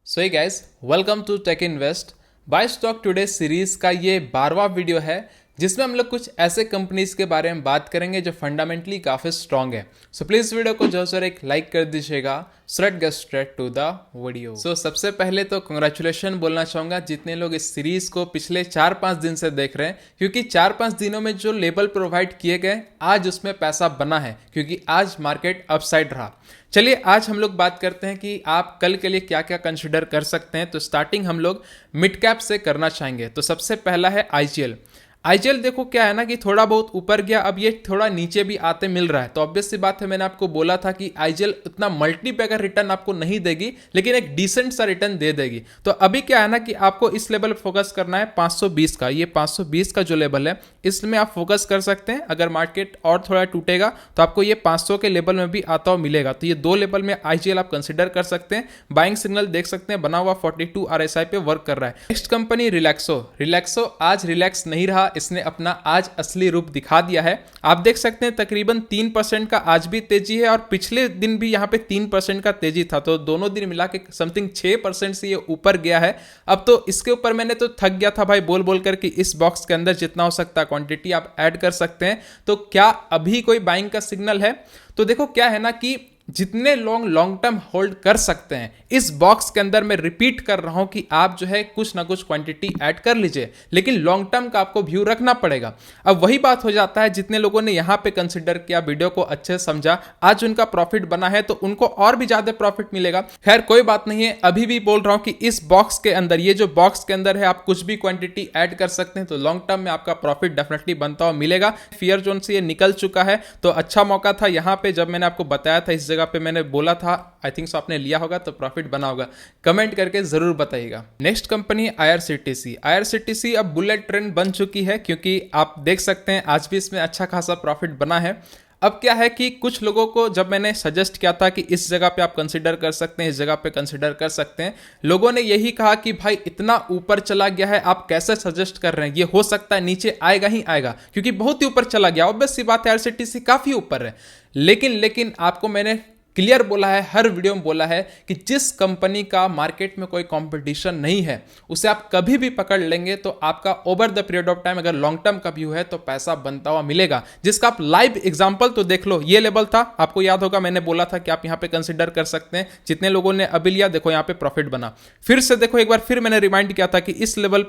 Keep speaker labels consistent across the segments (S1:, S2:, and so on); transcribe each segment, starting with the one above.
S1: So hey guys, welcome to tech invest by stock today series का ये 12वां video है जिसमें हम लोग कुछ ऐसे कंपनीज के बारे में बात करेंगे जो फंडामेंटली काफ़ी स्ट्रांग है। सो प्लीज़ वीडियो को जो सर एक लाइक कर दीजिएगा। So let's get straight to the video. So सबसे पहले तो कंग्रेचुलेशन बोलना चाहूँगा जितने लोग इस सीरीज को पिछले 4-5 दिन से देख रहे हैं, क्योंकि 4-5 दिनों में जो लेबल प्रोवाइड किए गए आज उसमें पैसा बना है, क्योंकि आज मार्केट अपसाइड रहा। चलिए आज हम लोग बात करते हैं कि आप कल के लिए क्या क्या कंसिडर कर सकते हैं। तो स्टार्टिंग हम लोग मिड कैप से करना चाहेंगे। तो सबसे पहला है आईजीएल। आईजीएल देखो क्या है ना कि थोड़ा बहुत ऊपर गया, अब ये थोड़ा नीचे भी आते मिल रहा है। तो ऑब्वियस सी बात है, मैंने आपको बोला था कि आईजीएल उतना मल्टीपैकर रिटर्न आपको नहीं देगी, लेकिन एक डिसेंट सा रिटर्न दे देगी। तो अभी क्या है ना कि आपको इस लेवल पर फोकस करना है 520 का। ये 520 का जो लेवल है इसमें आप फोकस कर सकते हैं। अगर मार्केट और थोड़ा टूटेगा तो आपको ये 500 के लेवल में भी आता हुआ मिलेगा। तो ये दो लेवल में आईजीएल आप कंसिडर कर सकते हैं। बाइंग सिग्नल देख सकते हैं, बना हुआ 42 आरएसआई पे वर्क कर रहा है। Next company Relaxo. रिलैक्सो आज रिलैक्स नहीं रहा, इसने अपना आज असली रूप दिखा दिया है। आप देख सकते हैं तकरीबन 3% का आज भी तेजी है और पिछले दिन भी यहाँ पे 3% का तेजी था। तो दोनों दिन मिला के समथिंग 6% से ये ऊपर गया है। अब तो इसके ऊपर मैंने तो थक गया था भाई बोल बोल कर कि इस बॉक्स के अंदर जितना हो सकता है क्वांटिटी आप ऐड कर सकते हैं। तो क्या अभी कोई बाइंग का सिग्नल है? तो देखो क्या है ना कि जितने लॉन्ग टर्म होल्ड कर सकते हैं इस बॉक्स के अंदर, मैं रिपीट कर रहा हूं कि आप जो है कुछ ना कुछ क्वांटिटी ऐड कर लीजिए, लेकिन लॉन्ग टर्म का आपको व्यू रखना पड़ेगा। अब वही बात हो जाता है, जितने लोगों ने यहां पे कंसिडर किया, वीडियो को अच्छे से समझा, आज उनका प्रॉफिट बना है तो उनको और भी ज्यादा प्रॉफिट मिलेगा। खैर कोई बात नहीं है, अभी भी बोल रहा हूं कि इस बॉक्स के अंदर, ये जो बॉक्स के अंदर है, आप कुछ भी क्वांटिटी ऐड कर सकते हैं तो लॉन्ग टर्म में आपका प्रॉफिट डेफिनेटली बनता हुआ मिलेगा। फियर जोन से ये निकल चुका है तो अच्छा मौका था यहां पे, जब मैंने आपको बताया था इस जगह पे मैंने बोला था, आई थिंक सो आपने लिया होगा तो प्रॉफिट बना होगा। कमेंट करके जरूर बताइएगा। Next company IRCTC. आईआरसीटीसी अब बुलेट ट्रेन बन चुकी है, क्योंकि आप देख सकते हैं आज भी इसमें अच्छा खासा प्रॉफिट बना है। अब क्या है कि कुछ लोगों को जब मैंने सजेस्ट किया था कि इस जगह पे आप कंसिडर कर सकते हैं, इस जगह पे कंसिडर कर सकते हैं, लोगों ने यही कहा कि भाई इतना ऊपर चला गया है, आप कैसे सजेस्ट कर रहे हैं, ये हो सकता है नीचे आएगा ही आएगा, क्योंकि बहुत ही ऊपर चला गया। ऑब्वियस सी बात है आईआरसीटीसी काफी ऊपर है, लेकिन आपको मैंने क्लियर बोला है, हर वीडियो में बोला है कि जिस कंपनी का मार्केट में कोई कंपटीशन नहीं है उसे आप कभी भी पकड़ लेंगे तो आपका over the period of time, अगर लॉन्ग टर्म का व्यू है तो पैसा बनता हुआ मिलेगा। जिसका आप लाइव एग्जांपल तो देख लो, ये लेवल था, आपको याद होगा मैंने बोला था कि आप यहां पे कंसिडर कर सकते हैं। जितने लोगों ने अभी लिया देखो यहां पे प्रॉफिट बना। फिर से देखो एक बार फिर मैंने रिमाइंड किया था कि इस लेवल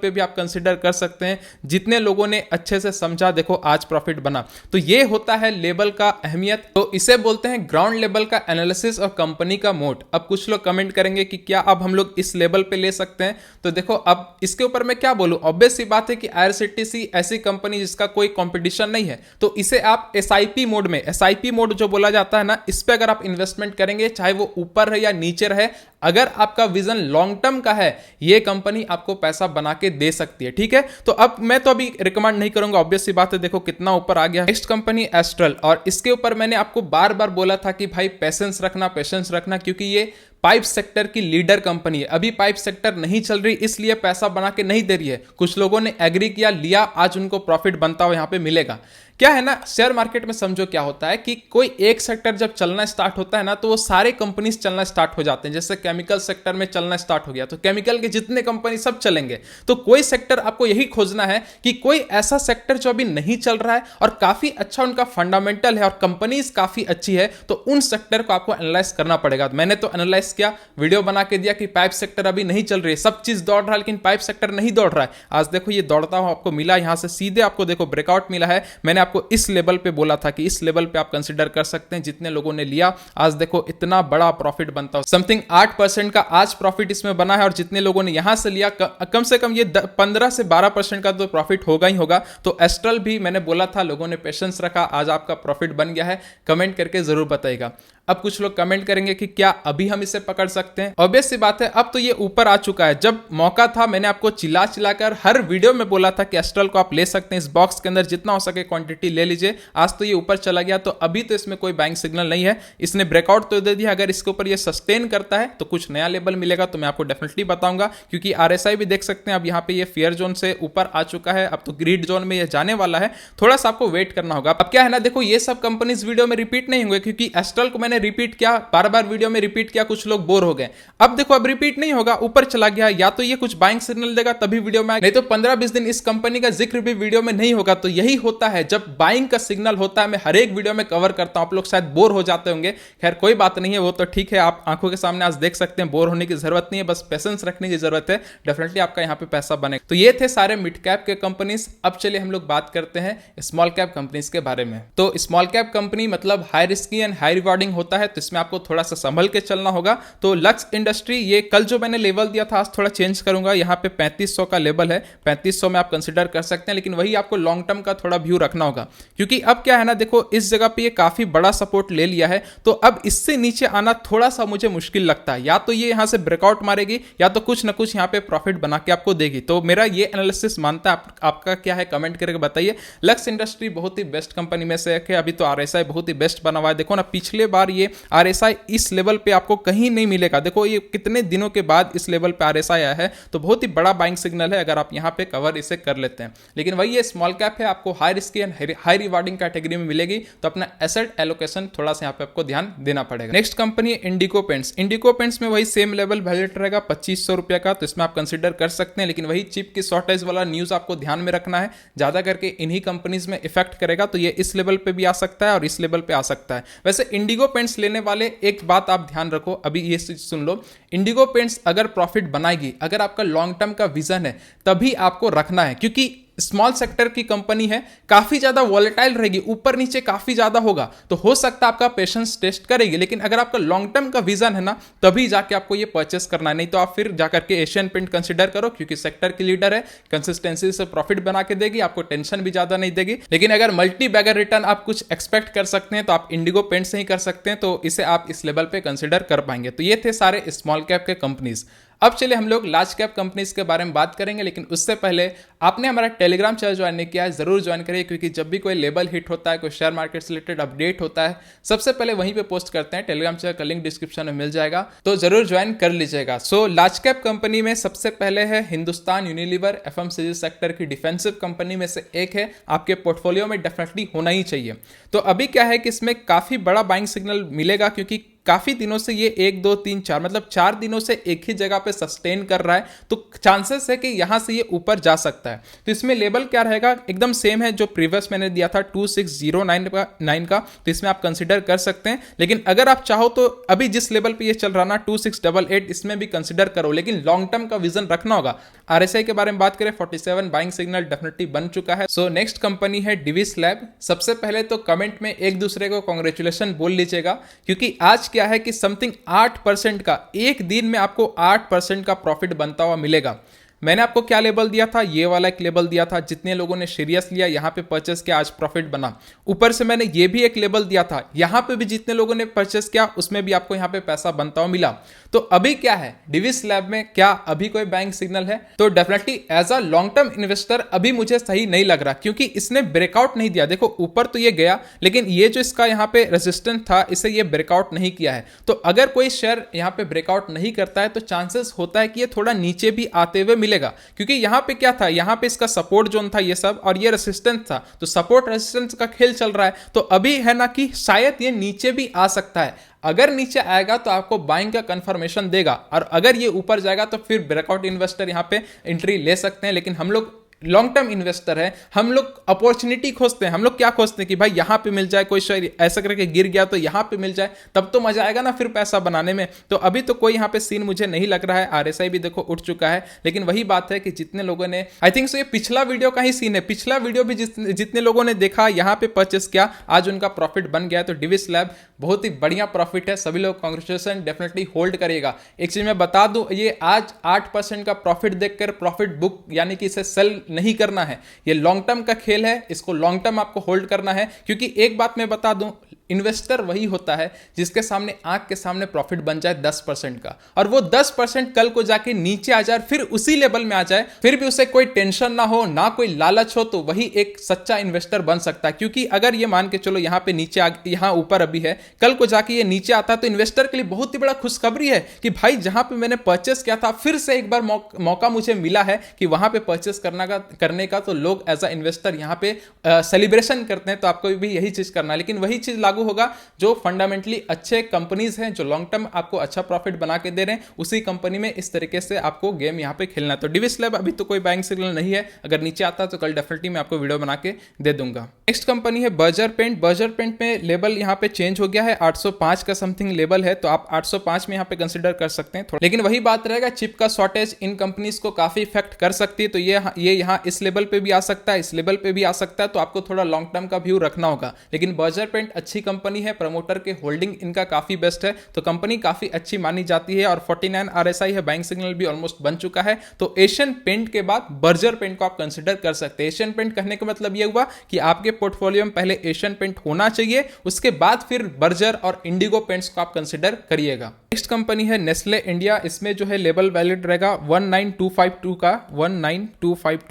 S1: पे भी आप कंसिडर कर सकते हैं। जितने लोगों ने अच्छे से समझा देखो आज प्रॉफिट बना। तो ये होता है लेवल का अहमियत, तो इसे बोलते हैं ग्राउंड लेवल का एनालिसिस और कंपनी का मोड। अब कुछ लोग कमेंट करेंगे कि क्या अब हम लोग इस लेवल पे ले सकते हैं? तो देखो अब इसके ऊपर मैं क्या बोलूं, ऑब्वियस सी बात है कि आईआरसीटीसी ऐसी कंपनी जिसका कोई कंपटीशन नहीं है, तो इसे आप एसआईपी मोड में, एसआईपी मोड जो बोला जाता है ना, इस पे अगर आप इन्वेस्टमेंट करेंगे, चाहे वो ऊपर है या नीचे रहे, अगर आपका विजन लॉन्ग टर्म का है, ये कंपनी आपको पैसा बना के दे सकती है। ठीक है, तो अब मैं तो अभी रिकमेंड नहीं करूंगा, ऑब्वियस सी बात है, देखो कितना ऊपर आ गया। नेक्स्ट कंपनी एस्ट्रल, और इसके ऊपर मैंने आपको बार बार बोला था कि भाई पेशेंस रखना, क्योंकि ये पाइप सेक्टर की लीडर कंपनी है। अभी पाइप सेक्टर नहीं चल रही, इसलिए पैसा बना के नहीं दे रही है। कुछ लोगों ने एग्री किया, लिया, आज उनको प्रॉफिट बनता हुआ यहां पे मिलेगा। क्या है ना, शेयर मार्केट में समझो क्या होता है कि कोई एक सेक्टर जब चलना स्टार्ट होता है ना, तो वो सारे कंपनीज चलना स्टार्ट हो जाते हैं। जैसे केमिकल सेक्टर में चलना स्टार्ट हो गया तो केमिकल के जितने कंपनी सब चलेंगे। तो कोई सेक्टर आपको यही खोजना है कि कोई ऐसा सेक्टर जो अभी नहीं चल रहा है और काफी अच्छा उनका फंडामेंटल है और कंपनीज काफी अच्छी है, तो उन सेक्टर को आपको एनालाइज करना पड़ेगा। मैंने तो एनालाइज किया, वीडियो बना के दिया कि पाइप सेक्टर अभी नहीं चल रही है, सब चीज दौड़ रहा है लेकिन पाइप सेक्टर नहीं दौड़ रहा है। आज देखो ये दौड़ता हुआ आपको मिला, यहां से सीधे आपको देखो ब्रेकआउट मिला है। मैंने आपको इस लेवल पे बोला था कि इस लेवल पे आप कंसीडर कर सकते हैं। जितने लोगों ने लिया आज देखो इतना बड़ा प्रॉफिट बनता है, समथिंग 8% का आज प्रॉफिट इसमें बना है। और जितने लोगों ने यहां से लिया कम से कम ये 15 से 12% का तो प्रॉफिट होगा ही होगा। तो एस्ट्रल भी मैंने बोला था, लोगों ने पेशेंस रखा, आज आपका प्रॉफिट बन गया है। कमेंट करके जरूर बताइएगा। अब कुछ लोग कमेंट करेंगे कि क्या अभी हम इसे पकड़ सकते हैं? ऑब्वियस सी बात है, अब तो ये ऊपर आ चुका है। जब मौका था मैंने आपको चिल्लाकर हर वीडियो में बोला था कि एस्ट्रल को आप ले सकते हैं, इस बॉक्स के अंदर जितना हो सके क्वांटिटी ले लीजिए। आज तो ये ऊपर चला गया, तो अभी तो इसमें कोई बाइंग सिग्नल नहीं है। इसने ब्रेकआउट तो दे दिया, अगर इसके ऊपर ये सस्टेन करता है तो कुछ नया लेवल मिलेगा तो मैं आपको डेफिनेटली बताऊंगा। क्योंकि आरएसआई भी देख सकते हैं अब यहाँ पे ये फेयर जोन से ऊपर आ चुका है, अब तो ग्रीड जोन में ये जाने वाला है। थोड़ा सा आपको वेट करना होगा। अब क्या है ना, देखो ये सब कंपनीज वीडियो में रिपीट नहीं होंगे, क्योंकि एस्ट्रल को मैंने मैंने रिपीट किया, बार बार वीडियो में रिपीट किया, कुछ लोग बोर हो गए। अब देखो अब रिपीट नहीं होगा, ऊपर चला गया, या तो ये कुछ बाइंग सिग्नल देगा तभी वीडियो में, नहीं तो 15-20 दिन इस कंपनी का जिक्र भी वीडियो में नहीं होगा। तो यही होता है जब बाइंग का सिग्नल होता है, मैं हर एक वीडियो में कवर करता हूं। आप लोग शायद बोर हो जाते होंगे, खैर कोई बात नहीं है, वो तो ठीक है, आप आंखों के सामने आज देख सकते हैं, बोर होने की जरूरत नहीं है, बस पेशेंस रखने की जरूरत है, डेफिनेटली आपका यहाँ पे पैसा बनेगा। तो ये थे सारे मिड कैप के कंपनीज। अब चलिए हम लोग बात करते हैं स्मॉल कैप कंपनीज के बारे में। तो स्मॉल कैप कंपनी मतलब high risky and high rewarding होता है, तो इसमें आपको थोड़ा सा संभल के चलना होगा। तो लक्स इंडस्ट्री, ये कल जो मैंने लेवल दिया था आज थोड़ा चेंज करूंगा, यहाँ पे 3500 का लेवल है, 3500 में आप कंसिडर कर सकते हैं, लेकिन वही आपको लॉन्ग टर्म का थोड़ा व्यू रखना होगा, क्योंकि अब क्या है ना, देखो इस जगह पे ये काफी बड़ा सपोर्ट ले लिया है, तो अब इससे नीचे आना थोड़ा सा मुझे मुश्किल लगता है। या तो ये यहां से ब्रेकआउट मारेगी, या तो कुछ ना कुछ यहाँ पे प्रॉफिट बना के आपको देगी। तो मेरा ये एनालिसिस मानता है, आपका क्या है कमेंट करके बताइए। लक्स इंडस्ट्री बहुत ही बेस्ट कंपनी में से है, अभी तो आरएसआई बहुत ही बेस्ट बना हुआ है। देखो ना पिछले बार ये आरएसआई इस लेवल पे आपको कहीं नहीं मिलेगा, देखो ये कितने दिनों के बाद इस लेवल पे आरएसआई आया है, तो बहुत ही बड़ा बाइंग सिग्नल है अगर आप यहाँ पे कवर इसे कर लेते हैं। लेकिन वही ये स्मॉल कैप है, आपको high risky and high rewarding category में मिलेगी, तो अपना एसेट एलोकेशन थोड़ा सा यहाँ पे आपको ध्यान देना पड़ेगा। नेक्स्ट कंपनी है इंडिको पेंट्स। इंडिको पेंट्स में वही सेम लेवल वैलिड रहेगा 2500 रुपए का, तो इसमें आप कंसिडर कर सकते हैं। लेकिन वही चिप की शॉर्टेज वाला न्यूज आपको ध्यान में रखना है, ज्यादा करके इन्हीं कंपनीज में इफेक्ट करेगा, तो ये इस लेवल पे भी आ सकता है और इस लेवल पे आ सकता है। वैसे इंडिगो पेंट्स लेने वाले एक बात आप ध्यान रखो, अभी ये सुन लो, इंडिगो पेंट्स अगर प्रॉफिट बनाएगी, अगर आपका लॉन्ग टर्म का विजन है, तभी आपको रखना है, क्योंकि स्मॉल सेक्टर की कंपनी है, काफी ज्यादा वॉलेटाइल रहेगी, ऊपर नीचे काफी ज्यादा होगा, तो हो सकता है आपका पेशेंस टेस्ट करेगी। लेकिन अगर आपका लॉन्ग टर्म का विजन है ना, तभी जाके आपको ये परचेस करना है, नहीं तो आप फिर जाकर के एशियन पेंट कंसिडर करो, क्योंकि सेक्टर की लीडर है, कंसिस्टेंसी से प्रॉफिट बना के देगी, आपको टेंशन भी ज्यादा नहीं देगी। लेकिन अगर मल्टी बैगर रिटर्न आप कुछ एक्सपेक्ट कर सकते हैं, तो आप इंडिगो पेंट से ही कर सकते हैं, तो इसे आप इस लेवल पे कंसिडर कर पाएंगे। तो ये थे सारे स्मॉल कैप के कंपनीज। अब चलिए हम लोग लार्ज कैप कंपनीज के बारे में बात करेंगे, लेकिन उससे पहले आपने हमारा टेलीग्राम चैनल ज्वाइन नहीं किया है, जरूर ज्वाइन करिए, क्योंकि जब भी कोई लेवल हिट होता है, कोई शेयर मार्केट से रिलेटेड अपडेट होता है, सबसे पहले वहीं पे पोस्ट करते हैं। टेलीग्राम चैनल का लिंक डिस्क्रिप्शन में मिल जाएगा, तो जरूर ज्वाइन कर लीजिएगा। सो लार्ज कैप कंपनी में सबसे पहले है हिंदुस्तान यूनिलीवर, एफएमसीजी सेक्टर की डिफेंसिव कंपनी में से एक है, आपके पोर्टफोलियो में डेफिनेटली होना ही चाहिए। तो अभी क्या है कि इसमें काफी बड़ा बाइंग सिग्नल मिलेगा, क्योंकि काफी दिनों से ये 1 2 3 4 मतलब 4 दिनों से एक ही जगह पे सस्टेन कर रहा है, तो चांसेस है कि यहां से ये ऊपर जा सकता है। तो इसमें लेवल क्या रहेगा, एकदम सेम है जो प्रीवियस मैंने दिया था 2609 का, तो इसमें आप कंसिडर कर सकते हैं। लेकिन अगर आप चाहो तो अभी जिस लेवल पे ये चल रहा ना 2688, इसमें भी कंसिडर करो, लेकिन लॉन्ग टर्म का विजन रखना होगा। आरएसआई के बारे में बात करें, 47 बाइंग सिग्नल डेफिनेटली बन चुका है। सो नेक्स्ट कंपनी है डिविस लैब। सबसे पहले तो कमेंट में एक दूसरे को कांग्रेचुलेशन बोल लीजिएगा, क्योंकि आज क्या है कि समथिंग 8% का, एक दिन में आपको 8% का प्रॉफिट बनता हुआ मिलेगा। मैंने आपको क्या लेवल दिया था, ये वाला एक लेवल दिया था, जितने लोगों ने सीरियस लिया यहाँ पे परचेस किया, आज प्रॉफिट बना। ऊपर से मैंने ये भी एक लेवल दिया था, यहाँ पे भी जितने लोगों ने परचेस किया उसमें भी आपको यहाँ पे पैसा बनता हुआ मिला। तो अभी क्या है डिविस लैब में, क्या अभी कोई बैंक सिग्नल है? तो definitely as a long term investor अभी मुझे सही नहीं लग रहा, क्योंकि इसने ब्रेकआउट नहीं दिया। देखो ऊपर तो ये गया, लेकिन ये जो इसका यहाँ पे रेजिस्टेंस था, इसे ये ब्रेकआउट नहीं किया है। तो अगर कोई शेयर यहाँ पे ब्रेकआउट नहीं करता है, तो चांसेस होता है कि ये थोड़ा नीचे भी आते हुए मिलेगा, क्योंकि यहां पे क्या था, यहां पे इसका सपोर्ट जोन था ये सब, और ये रेसिस्टेंस था, तो सपोर्ट रेसिस्टेंस का खेल चल रहा है। तो अभी है ना कि शायद ये नीचे भी आ सकता है। अगर नीचे आएगा तो आपको बाइंग का कंफर्मेशन देगा, और अगर ये ऊपर जाएगा तो फिर ब्रेकआउट इन्वेस्टर यहां पे एंट्री ले सकते हैं। लेकिन हम लोग लॉन्ग टर्म इन्वेस्टर है, हम लोग अपॉर्चुनिटी खोजते हैं। हम लोग क्या खोजते हैं कि भाई यहां पे मिल जाए, कोई शेयर ऐसा करके गिर गया तो यहां पे मिल जाए, तब तो मजा आएगा ना फिर पैसा बनाने में। तो अभी तो कोई यहां पे सीन मुझे नहीं लग रहा है। आरएसआई भी देखो उठ चुका है, लेकिन वही बात है कि जितने लोगों ने, आई थिंक सो ये पिछला वीडियो का ही सीन है, पिछला वीडियो भी जितने लोगों ने देखा यहां पे परचेस किया, आज उनका प्रॉफिट बन गया। तो डिविस लैब बहुत ही बढ़िया प्रॉफिट है, सभी लोग कांग्रेचुलेशन डेफिनेटली होल्ड करिएगा। एक चीज मैं बता दूं, ये आज 8% का प्रॉफिट देखकर प्रॉफिट बुक यानी कि इसे सेल नहीं करना है, ये लॉन्ग टर्म का खेल है, इसको लॉन्ग टर्म आपको होल्ड करना है। क्योंकि एक बात मैं बता दूं, इन्वेस्टर वही होता है जिसके सामने आंख के सामने प्रॉफिट बन जाए 10% का, और वो 10% कल को जाके नीचे आ जाए, फिर उसी लेवल में आ जाए, फिर भी उसे कोई टेंशन ना हो, ना कोई लालच हो, तो वही एक सच्चा इन्वेस्टर बन सकता है। क्योंकि अगर ये मान के चलो यहाँ पे नीचे यहाँ ऊपर अभी है, कल को जाके ये नीचे आता है, तो इन्वेस्टर के लिए बहुत ही बड़ा खुशखबरी है कि भाई जहां पे मैंने परचेस किया था, फिर से एक बार मौका मुझे मिला है कि वहां पे परचेस करने का, तो लोग एज अ इन्वेस्टर यहाँ पे सेलिब्रेशन करते हैं। तो आपको भी यही चीज करना है, लेकिन वही चीज लागू लागू होगा जो फंडामेंटली अच्छे कंपनीज हैं, जो लॉन्ग टर्म आपको अच्छा प्रॉफिट बना के दे रहे हैं, उसी कंपनी में इस तरीके से आपको गेम यहाँ पे खेलना है। तो डिविस लैब अभी तो कोई बाइंग सिग्नल नहीं है, अगर नीचे आता है तो कल डेफिनेटली मैं आपको वीडियो बना के दे दूंगा। नेक्स्ट कंपनी है बर्जर पेंट। बर्जर पेंट में लेवल यहाँ पे चेंज हो गया है, 805 का समथिंग लेवल है, तो आप 805 में यहाँ पे कंसिडर कर सकते हैं। लेकिन वही बात रहेगा, चिप का शॉर्टेज इन कंपनीज को काफी इफेक्ट कर सकती है, तो ये यहाँ इस लेवल पे भी आ सकता है, इस लेवल पे भी आ सकता है, तो आपको थोड़ा लॉन्ग टर्म का व्यू रखना होगा। लेकिन बर्जर पेंट अच्छी कंपनी है, प्रमोटर के होल्डिंग इनका काफी बेस्ट है, तो कंपनी काफी अच्छी मानी जाती है और 49 RSI है, बाइंग सिग्नल भी ऑलमोस्ट बन चुका है। तो एशियन पेंट के बाद बर्जर पेंट को आप कंसिडर कर सकते हैं। एशियन पेंट कहने का मतलब यह हुआ कि आपके पोर्टफोलियो में पहले एशियन पेंट होना चाहिए, उसके बाद फिर बर्जर और इंडिगो पेंट्स को आप कंसिडर करिएगा। नेक्स्ट कंपनी है नेस्ले इंडिया। इसमें जो है लेवल वैलिड रहेगा 19252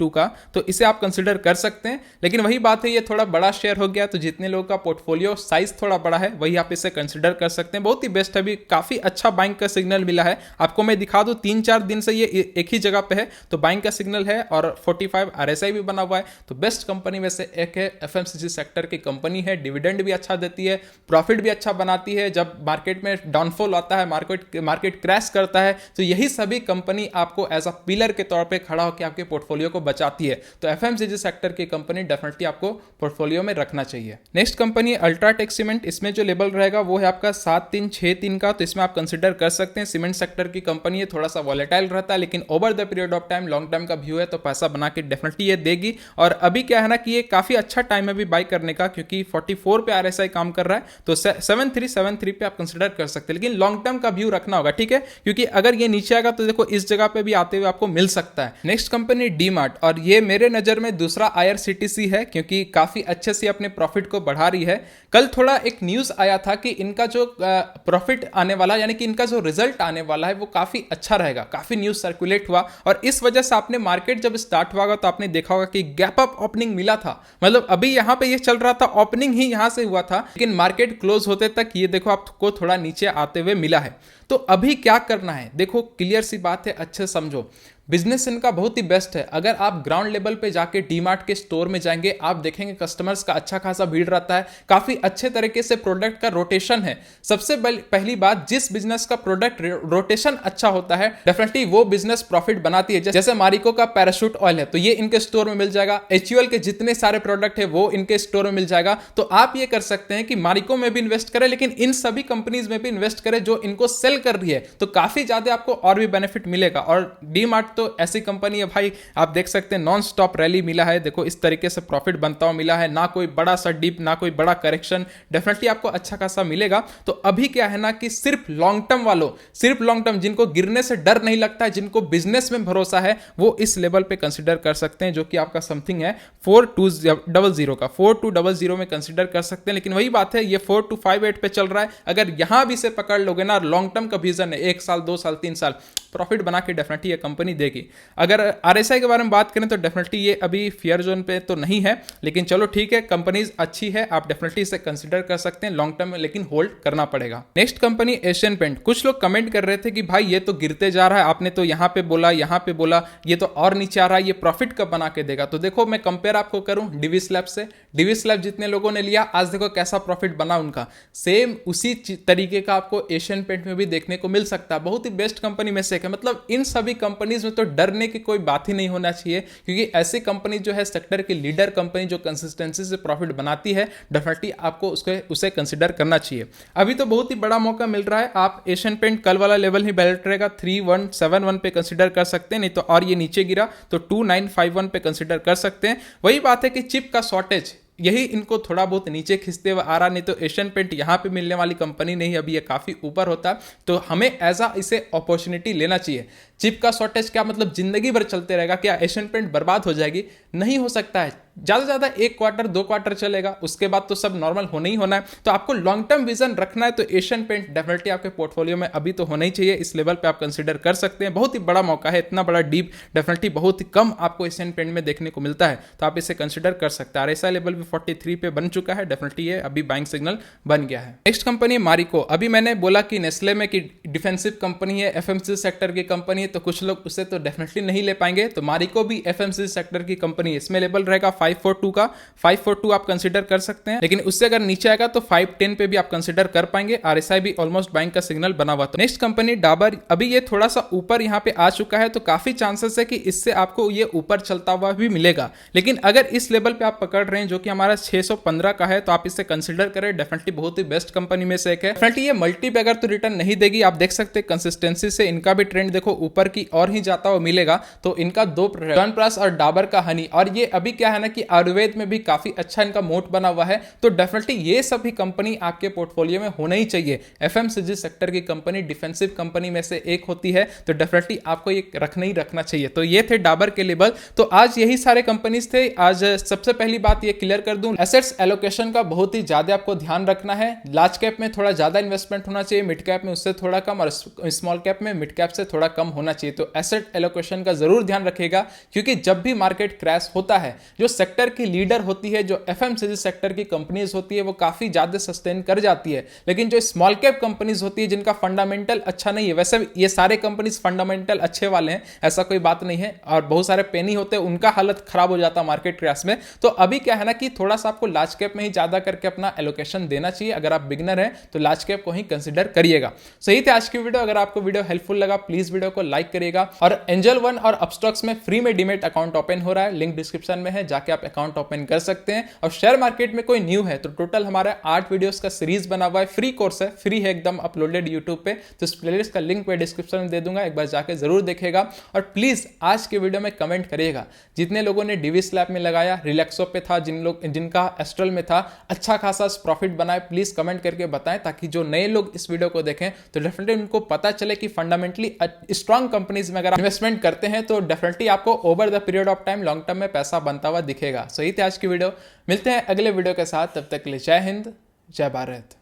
S1: का, तो इसे आप कंसिडर कर सकते हैं। लेकिन वही बात है, ये थोड़ा बड़ा शेयर हो गया, तो जितने लोगों का पोर्टफोलियो साइज थोड़ा बड़ा है वही आप इसे कंसिडर कर सकते हैं। बहुत ही बेस्ट है, अभी काफी अच्छा बाइंग का सिग्नल मिला है आपको। मैं दिखा दूं 3-4 दिन से ये एक ही जगह पे है, तो बाइंग का सिग्नल है और 45 RSI भी बना हुआ है। तो बेस्ट कंपनी में से एक है, FMCG सेक्टर की कंपनी है, डिविडेंड भी अच्छा देती है, प्रॉफिट भी अच्छा बनाती है। जब मार्केट में डाउनफॉल आता है, मार्केट क्रैश करता है, तो यही सभी कंपनी आपको एज अ पिलर के तौर पे खड़ा होकर आपके पोर्टफोलियो को बचाती है। तो FMCG सेक्टर की कंपनी डेफिनेटली आपको पोर्टफोलियो में रखना चाहिए। Next company UltraTech cement. इसमें जो लेवल रहेगा वो है आपका 7363 का, तो इसमें आप कंसिडर कर सकते हैं। सीमेंट सेक्टर की कंपनी है, थोड़ा सा वॉलेटाइल रहता है, लेकिन over the period of time long term का व्यू है, तो पैसा बना के डेफिनेटली ये देगी। और अभी क्या है ना कि ये काफी अच्छा टाइम है अभी बाई करने का, क्योंकि 44 पे RSI काम कर रहा है, तो 7373 पे आप कंसिडर कर सकते हैं। लेकिन लॉन्ग टर्म का व्यू रखना होगा, ठीक है, क्योंकि अगर ये नीचे आएगा तो देखो इस जगह पे भी आते हुए आपको मिल सकता है। नेक्स्ट कंपनी डीमार्ट, और ये मेरे नजर में दूसरा IRCTC है, क्योंकि काफी अच्छे से अपने प्रॉफिट को बढ़ा रही है। कल थोड़ा एक न्यूज आया था कि इनका जो प्रॉफिट आने वाला, यानी कि इनका जो रिजल्ट आने वाला है वो काफी अच्छा रहेगा, काफी न्यूज सर्कुलेट हुआ, और इस वजह से आपने मार्केट जब स्टार्ट हुआ तो आपने देखा होगा कि गैप अप ओपनिंग मिला था। मतलब अभी यहां पे ये चल रहा था, ओपनिंग ही यहां से हुआ था, लेकिन मार्केट क्लोज होते तक ये देखो आपको थोड़ा नीचे आते हुए मिला है। तो अभी क्या करना है, देखो क्लियर सी बात है, अच्छे समझो। बिजनेस इनका बहुत ही बेस्ट है। अगर आप ग्राउंड लेवल पे जाके डीमार्ट के स्टोर में जाएंगे, आप देखेंगे कस्टमर्स का अच्छा खासा भीड़ रहता है, काफी अच्छे तरीके से प्रोडक्ट का रोटेशन है। सबसे पहली बात, जिस बिजनेस का प्रोडक्ट रोटेशन अच्छा होता है डेफिनेटली वो बिजनेस प्रॉफिट बनाती है। जैसे मारिको का पैराशूट ऑयल है, तो ये इनके स्टोर में मिल जाएगा। HUL के जितने सारे प्रोडक्ट है वो इनके स्टोर में मिल जाएगा। तो आप ये कर सकते हैं कि मारिको में भी इन्वेस्ट करें, लेकिन इन सभी कंपनीज में भी इन्वेस्ट करें जो इनको सेल कर रही है, तो काफी ज्यादा आपको और भी बेनिफिट मिलेगा। और डीमार्ट तो ऐसी कंपनी है भाई, आप देख सकते हैं नॉन स्टॉप रैली मिला है, देखो इस तरीके से प्रॉफिट बनता हुआ मिला है, ना कोई बड़ा सा डिप, ना कोई बड़ा करेक्शन, डेफिनेटली आपको अच्छा खासा मिलेगा। तो अभी क्या है ना कि सिर्फ लॉन्ग टर्म वालों, सिर्फ लॉन्ग टर्म जिनको गिरने से डर नहीं लगता है, जिनको बिजनेस में भरोसा है, वो इस लेवल पे कंसिडर कर सकते हैं, जो कि आपका समथिंग है 4200 का, 4200 में कंसिडर कर सकते हैं। लेकिन वही बात है, ये 4258 पे चल रहा है, अगर यहां भी से पकड़ लोगे ना, लॉन्ग टर्म का विजन है 1 साल 2 साल 3 साल, प्रॉफिट बना के डेफिनेटली ये कंपनी देगी। अगर RSI के बारे में बात करें तो डेफिनेटली ये अभी फेयर जोन पे तो नहीं है, लेकिन चलो ठीक है, कंपनीज अच्छी है, आप डेफिनेटली इसे कंसीडर कर सकते हैं लॉन्ग टर्म में, लेकिन होल्ड करना पड़ेगा। Next company Asian paint. कुछ लोग कमेंट कर रहे थे कि भाई ये तो गिरते जा रहा है, आपने तो यहां पे बोला, यहां पे बोला, ये तो और नीचे आ रहा है, ये प्रॉफिट कब बना के देगा। तो देखो मैं कंपेयर आपको करूं डिविस लैब से, डिविस लैब जितने लोगों ने लिया आज देखो कैसा प्रॉफिट बना उनका, सेम उसी तरीके का आपको एशियन पेंट में भी देखने को मिल सकता है। बहुत ही बेस्ट कंपनी में से एक है, मतलब इन सभी कंपनीज में तो डरने की कोई बात ही नहीं होना चाहिए, क्योंकि ऐसी कंपनी जो है सेक्टर की लीडर कंपनी जो कंसिस्टेंसी से प्रॉफिट बनाती है, डेफिनेटली आपको उसे कंसिडर करना चाहिए। अभी तो बहुत ही बड़ा मौका मिल रहा है, आप एशियन पेंट कल वाला लेवल ही वैलिड रहेगा 3171 पे कंसिडर कर सकते हैं, नहीं तो और ये नीचे गिरा तो 2951 पे कंसिडर कर सकते हैं। वही बात है कि चिप का शॉर्टेज यही इनको थोड़ा बहुत नीचे खींचते हुए आ रहा, नहीं तो एशियन पेंट यहाँ पे मिलने वाली कंपनी नहीं, अभी ये काफी ऊपर होता, तो हमें ऐसा इसे अपॉर्चुनिटी लेना चाहिए। चिप का शॉर्टेज क्या मतलब जिंदगी भर चलते रहेगा क्या, एशियन पेंट बर्बाद हो जाएगी? नहीं हो सकता है, ज्यादा से ज्यादा 1 क्वार्टर 2 क्वार्टर चलेगा, उसके बाद तो सब नॉर्मल होना ही होना है। तो आपको लॉन्ग टर्म विजन रखना है तो एशियन पेंट डेफिनेटली आपके पोर्टफोलियो में अभी तो होना ही चाहिए, इस लेवल पे आप कंसीडर कर सकते हैं। बहुत ही बड़ा मौका है, इतना बड़ा डीप डेफिनेटली बहुत ही कम आपको एशियन पेंट में देखने को मिलता है, तो आप इसे कंसीडर कर सकते हैं। RSI लेवल भी 43 पे बन चुका है, डेफिनेटली ये अभी बाइंग सिग्नल बन गया है। Next company Marico. अभी मैंने बोला कि नेस्ले में कि डिफेंसिव कंपनी है, FMCG सेक्टर की कंपनी है, तो कुछ लोग उसे तो डेफिनेटली नहीं ले पाएंगे, तो मारिको भी FMCG सेक्टर की कंपनी है, इसमें लेवल रहेगा 542 का, 542 आप कंसिडर कर सकते हैं, लेकिन उससे अगर नीचे आएगा तो 510 पे भी आप कंसिडर कर पाएंगे। RSI भी ऑलमोस्ट बाइंग का सिग्नल बना हुआ। तो नेक्स्ट कंपनी डाबर, अभी ये थोड़ा सा ऊपर यहाँ पे आ चुका है, तो काफी चांसेस है कि इससे आपको ये ऊपर चलता हुआ भी मिलेगा। लेकिन अगर इस लेवल पे आप पकड़ रहे हैं जो कि हमारा 615 का है, तो आप इसे कंसिडर करें, डेफिनेटली बहुत ही बेस्ट कंपनी में से एक है। डेफिनेटली ये मल्टी पे अगर तो रिटर्न नहीं देगी, आप देख सकते हैं कंसिस्टेंसी से इनका भी ट्रेंड देखो ऊपर की और ही जाता हुआ मिलेगा। तो इनका दो च्यवनप्राश और डाबर का हनी, और ये अभी क्या है ना कि आयुर्वेद में भी काफी अच्छा इनका मोट बना हुआ है। तो डेफिनेटली ये सभी कंपनी आपके पोर्टफोलियो में होना ही चाहिए। एफएमसीजी सेक्टर की कंपनी डिफेंसिव कंपनी में से एक होती है, तो डेफिनेटली आपको ये रखना ही रखना चाहिए। तो ये थे डाबर के लेवल। तो आज यही सारे कंपनीज थे। आज सबसे पहली बात ये क्लियर कर दूं, एसेट्स एलोकेशन का बहुत ही ज्यादा आपको ध्यान रखना है। लार्ज कैप में थोड़ा ज्यादा इन्वेस्टमेंट होना चाहिए, मिड कैप में उससे थोड़ा कम, और स्मॉल कैप में मिड कैप से थोड़ा कम होना चाहिए। तो एसेट एलोकेशन का जरूर ध्यान रखिएगा, क्योंकि जब भी मार्केट क्रैश होता है, जो सेक्टर की लीडर होती है, जो एफएमसीजी सेक्टर की कंपनीज होती है, वो काफी ज्यादा सस्टेन कर जाती है। लेकिन जो स्मॉल कैप कंपनीज होती है जिनका फंडामेंटल अच्छा नहीं है, वैसे ये सारे कंपनीज फंडामेंटल अच्छे वाले हैं, ऐसा कोई बात नहीं है, और बहुत सारे पेनी होते हैं उनका हालत खराब हो जाता है मार्केट क्रैश में। तो अभी क्या है ना कि थोड़ा सा आपको लार्ज कैप में ही ज्यादा करके अपना एलोकेशन देना चाहिए। अगर आप बिगनर हैं तो लार्ज कैप को ही कंसीडर करिएगा। सही थे आज की वीडियो। अगर आपको वीडियो हेल्पफुल लगा, प्लीज वीडियो को लाइक करिएगा। और एंजल वन और अपस्टॉक्स में फ्री में डीमेट अकाउंट ओपन हो रहा है, लिंक डिस्क्रिप्शन में है, जाके आप अकाउंट ओपन कर सकते हैं। और शेयर मार्केट में कोई न्यू है तो टोटल हमारा 8 वीडियोस का सीरीज बना हुआ है, फ्री कोर्स है, फ्री है एकदम, अपलोडेड यूट्यूब पे। तो इस प्लेलिस्ट का लिंक मैं डिस्क्रिप्शन में दे दूंगा, एक बार जाके जरूर देखेगा। और प्लीज आज के वीडियो में कमेंट करिएगा, जितने लोगों ने डीवी स्लैब में लगाया, रिलैक्सो पे था, जिनका एस्ट्रल में था, अच्छा खासा प्रॉफिट बनाए, प्लीज कमेंट करके बताएं, ताकि जो नए लोग इस वीडियो को देखें तो डेफिनेटली उनको पता चले कि फंडामेंटली स्ट्रॉन्ग कंपनीज में अगर आप इन्वेस्टमेंट करते हैं तो डेफिनेटली आपको over the period of time long term में पैसा बनता हुआ दिखेगा। सही थे आज की वीडियो। मिलते हैं अगले वीडियो के साथ, तब तक के लिए जय हिंद, जय भारत।